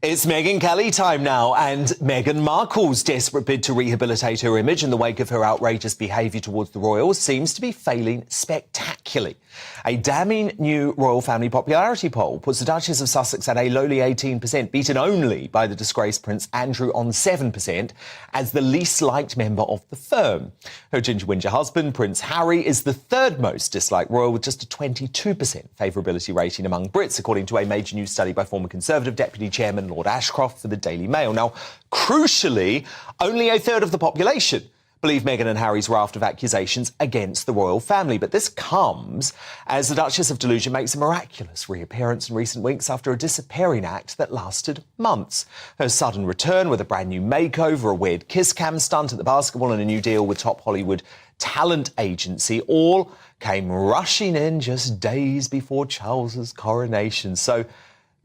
It's Megyn Kelly time now, and Meghan Markle's desperate bid to rehabilitate her image in the wake of her outrageous behaviour towards the royals seems to be failing spectacularly. A damning new royal family popularity poll puts the Duchess of Sussex at a lowly 18%, beaten only by the disgraced Prince Andrew on 7%, as the least liked member of the firm. Her ginger-whinger husband, Prince Harry, is the third most disliked royal, with just a 22% favourability rating among Brits, according to a major news study by former Conservative Deputy Chairman Lord Ashcroft for the Daily Mail. Now, crucially, only a third of the population believe Meghan and Harry's raft of accusations against the royal family. But this comes as the Duchess of Delusion makes a miraculous reappearance in recent weeks after a disappearing act that lasted months. Her sudden return with a brand new makeover, a weird kiss cam stunt at the basketball and a new deal with top Hollywood talent agency all came rushing in just days before Charles's coronation. So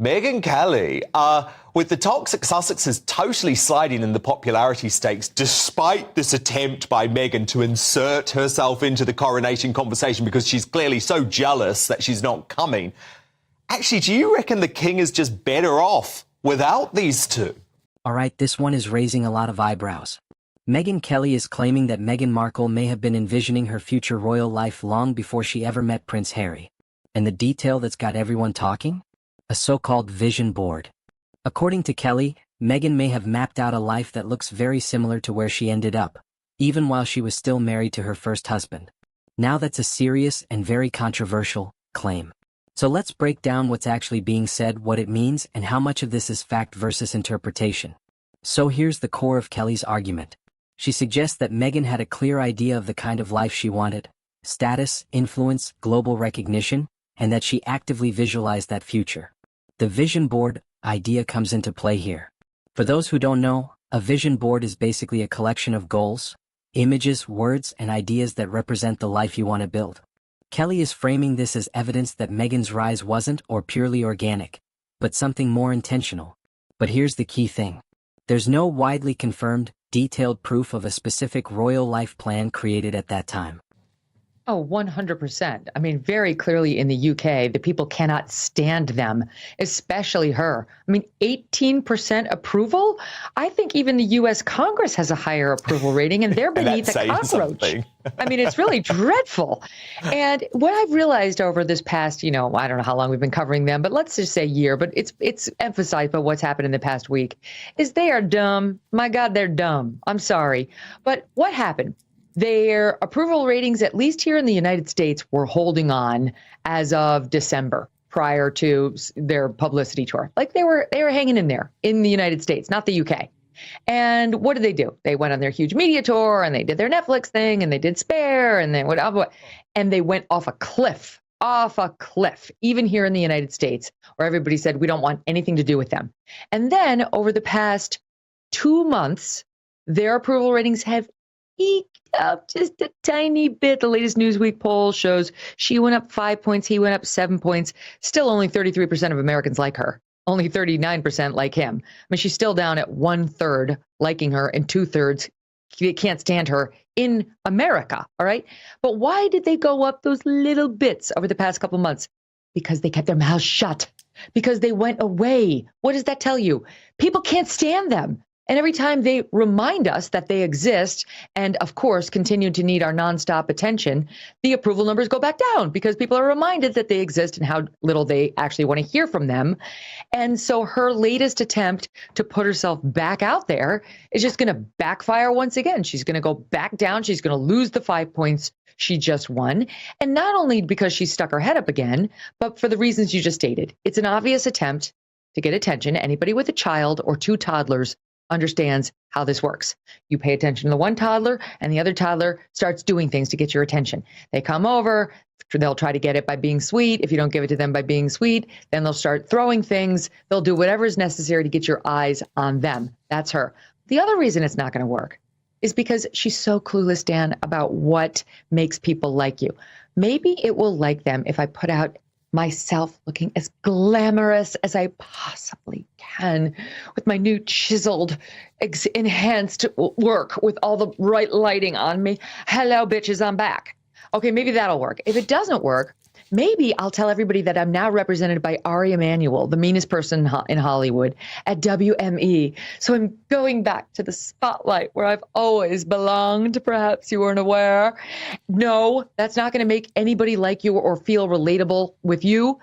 Megyn Kelly, with the toxic Sussexes totally sliding in the popularity stakes, despite this attempt by Meghan to insert herself into the coronation conversation because she's clearly so jealous that she's not coming. Actually, do you reckon the king is just better off without these two? All right, this one is raising a lot of eyebrows. Megyn Kelly is claiming that Meghan Markle may have been envisioning her future royal life long before she ever met Prince Harry. And the detail that's got everyone talking? A so-called vision board. According to Kelly, Meghan may have mapped out a life that looks very similar to where she ended up, even while she was still married to her first husband. Now that's a serious and very controversial claim. So let's break down what's actually being said, what it means, and how much of this is fact versus interpretation. So here's the core of Kelly's argument. She suggests that Meghan had a clear idea of the kind of life she wanted: status, influence, global recognition, and that she actively visualized that future. The vision board idea comes into play here. For those who don't know, a vision board is basically a collection of goals, images, words, and ideas that represent the life you want to build. Kelly is framing this as evidence that Meghan's rise wasn't or purely organic, but something more intentional. But here's the key thing. There's no widely confirmed, detailed proof of a specific royal life plan created at that time. Oh, 100%. I mean, very clearly in the UK, the people cannot stand them, especially her. I mean, 18% approval? I think even the US Congress has a higher approval rating, and they're beneath a cockroach. I mean, it's really dreadful. And what I've realized over this past, I don't know how long we've been covering them, but let's just say year, but it's emphasized by what's happened in the past week, is they are dumb. My God, they're dumb. I'm sorry. But what happened? Their approval ratings, at least here in the United States, were holding on as of December prior to their publicity tour. Like they were hanging in there in the United States, not the UK. And what did they do? They went on their huge media tour and they did their Netflix thing and they did Spare and they went off a cliff, even here in the United States, where everybody said, we don't want anything to do with them. And then over the past 2 months, their approval ratings have eked up just a tiny bit. The latest Newsweek poll shows she went up 5 points, he went up 7 points. Still only 33% of Americans like her. Only 39% like him. I mean, she's still down at 1/3 liking her and 2/3 can't stand her in America. All right. But why did they go up those little bits over the past couple months? Because they kept their mouths shut. Because they went away. What does that tell you? People can't stand them. And every time they remind us that they exist and, of course, continue to need our nonstop attention, the approval numbers go back down because people are reminded that they exist and how little they actually want to hear from them. And so her latest attempt to put herself back out there is just going to backfire once again. She's going to go back down. She's going to lose the 5 points she just won. And not only because she stuck her head up again, but for the reasons you just stated. It's an obvious attempt to get attention. Anybody with a child or 2 toddlers understands how this works. You pay attention to the one toddler and the other toddler starts doing things to get your attention. They come over, they'll try to get it by being sweet. If you don't give it to them by being sweet, then they'll start throwing things. They'll do whatever is necessary to get your eyes on them. That's her. The other reason it's not going to work is because she's so clueless, Dan, about what makes people like you. Maybe it will like them if I put out myself looking as glamorous as I possibly can with my new chiseled, enhanced work with all the right lighting on me. Hello, bitches, I'm back. Okay, maybe that'll work. If it doesn't work, maybe I'll tell everybody that I'm now represented by Ari Emanuel, the meanest person in Hollywood, at WME. So I'm going back to the spotlight where I've always belonged. Perhaps you weren't aware. No, that's not going to make anybody like you or feel relatable with you.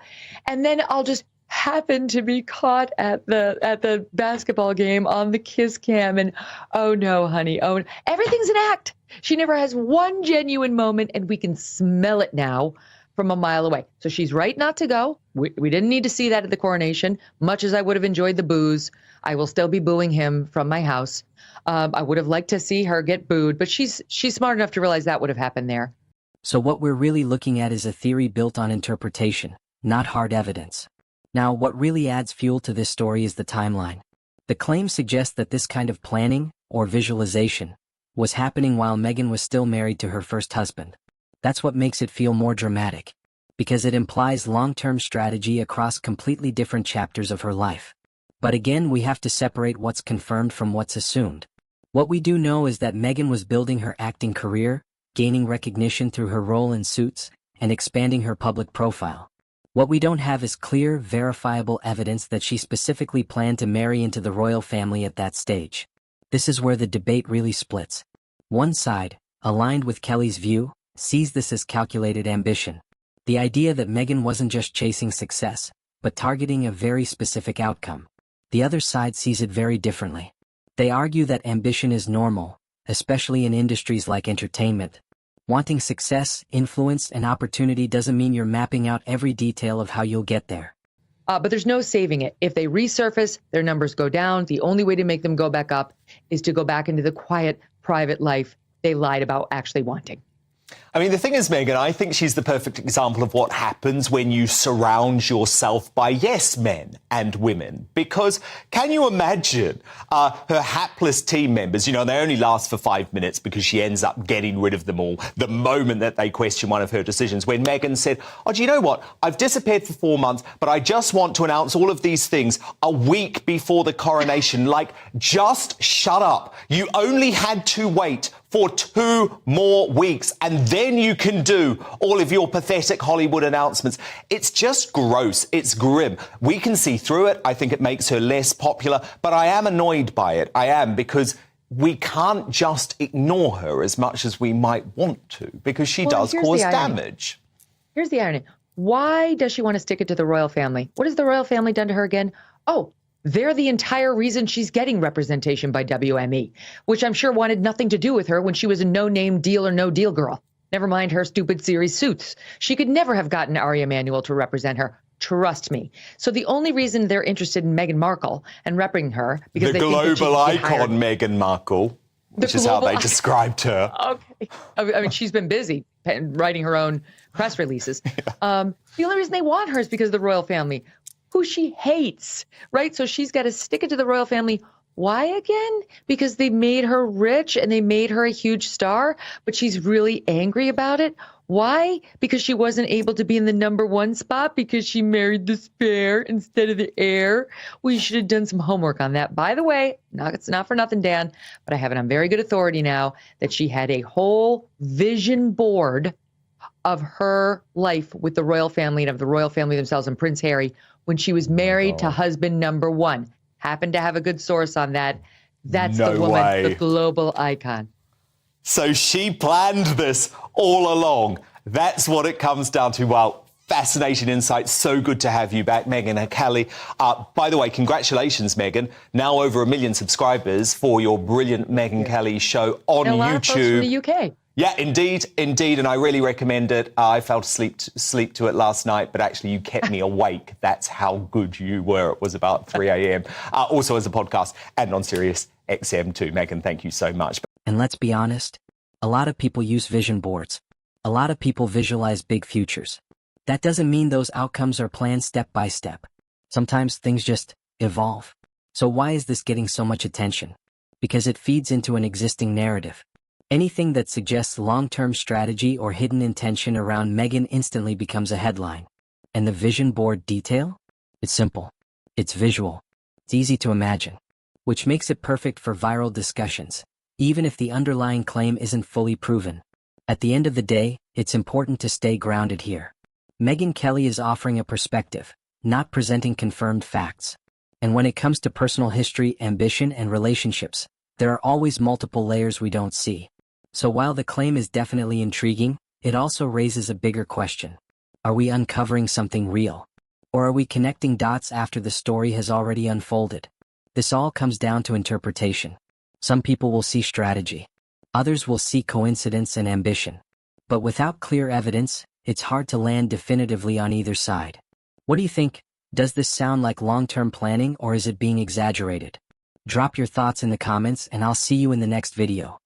And then I'll just happen to be caught at the basketball game on the kiss cam, and oh no, honey, oh, everything's an act. She never has one genuine moment, and we can smell it now from a mile away. So she's right not to go. We didn't need to see that at the coronation. Much as I would have enjoyed the boos, I will still be booing him from my house. I would have liked to see her get booed, but she's smart enough to realize that would have happened there. So what we're really looking at is a theory built on interpretation, not hard evidence. Now, what really adds fuel to this story is the timeline. The claim suggests that this kind of planning, or visualization, was happening while Meghan was still married to her first husband. That's what makes it feel more dramatic, because it implies long-term strategy across completely different chapters of her life. But again, we have to separate what's confirmed from what's assumed. What we do know is that Meghan was building her acting career, gaining recognition through her role in Suits, and expanding her public profile. What we don't have is clear, verifiable evidence that she specifically planned to marry into the royal family at that stage. This is where the debate really splits. One side, aligned with Kelly's view, sees this as calculated ambition. The idea that Meghan wasn't just chasing success, but targeting a very specific outcome. The other side sees it very differently. They argue that ambition is normal, especially in industries like entertainment. Wanting success, influence, and opportunity doesn't mean you're mapping out every detail of how you'll get there. But there's no saving it. If they resurface, their numbers go down. The only way to make them go back up is to go back into the quiet, private life they lied about actually wanting. I mean, the thing is, Megyn, I think she's the perfect example of what happens when you surround yourself by yes men and women. Because can you imagine her hapless team members, you know, they only last for 5 minutes because she ends up getting rid of them all the moment that they question one of her decisions. When Megyn said, oh, do you know what? I've disappeared for 4 months, but I just want to announce all of these things a week before the coronation. Like, just shut up. You only had to wait for 2 more weeks, and then you can do all of your pathetic Hollywood announcements. It's just gross. It's grim. We can see through it. I think it makes her less popular, but I am annoyed by it. I am, because we can't just ignore her as much as we might want to, because she does cause damage. Here's the irony. Why does she want to stick it to the royal family? What has the royal family done to her again? Oh, they're the entire reason she's getting representation by WME, which I'm sure wanted nothing to do with her when she was a no-name Deal or No Deal girl. Never mind her stupid series Suits. She could never have gotten Ari Emanuel to represent her. Trust me. So the only reason they're interested in Meghan Markle and repping her because the they think that global icon Meghan Markle, which is how they described her. Okay. I mean, she's been busy writing her own press releases. The only reason they want her is because of the royal family, who she hates, right? So she's got to stick it to the royal family. Why again? Because they made her rich and they made her a huge star, but she's really angry about it. Why? Because she wasn't able to be in the #1 spot because she married the spare instead of the heir. We should have done some homework on that. By the way, it's not for nothing, Dan, but I have it on very good authority now that she had a whole vision board of her life with the royal family and of the royal family themselves and Prince Harry when she was married to husband #1. Happen to have a good source on that. That's the woman, the global icon. So she planned this all along. That's what it comes down to. Wow, fascinating insight. So good to have you back, Megyn Kelly. By the way, congratulations, Megyn. Now over 1 million subscribers for your brilliant Megyn Kelly show on and a lot YouTube. Of folks from the UK. Yeah, indeed, and I really recommend it. I fell asleep to it last night, but actually you kept me awake. That's how good you were. It was about 3 a.m. Also as a podcast and on Sirius XM too. Megyn, thank you so much. And let's be honest, a lot of people use vision boards. A lot of people visualize big futures. That doesn't mean those outcomes are planned step by step. Sometimes things just evolve. So why is this getting so much attention? Because it feeds into an existing narrative. Anything that suggests long-term strategy or hidden intention around Meghan instantly becomes a headline. And the vision board detail? It's simple. It's visual. It's easy to imagine. Which makes it perfect for viral discussions, even if the underlying claim isn't fully proven. At the end of the day, it's important to stay grounded here. Megyn Kelly is offering a perspective, not presenting confirmed facts. And when it comes to personal history, ambition, and relationships, there are always multiple layers we don't see. So while the claim is definitely intriguing, it also raises a bigger question. Are we uncovering something real? Or are we connecting dots after the story has already unfolded? This all comes down to interpretation. Some people will see strategy. Others will see coincidence and ambition. But without clear evidence, it's hard to land definitively on either side. What do you think? Does this sound like long-term planning or is it being exaggerated? Drop your thoughts in the comments and I'll see you in the next video.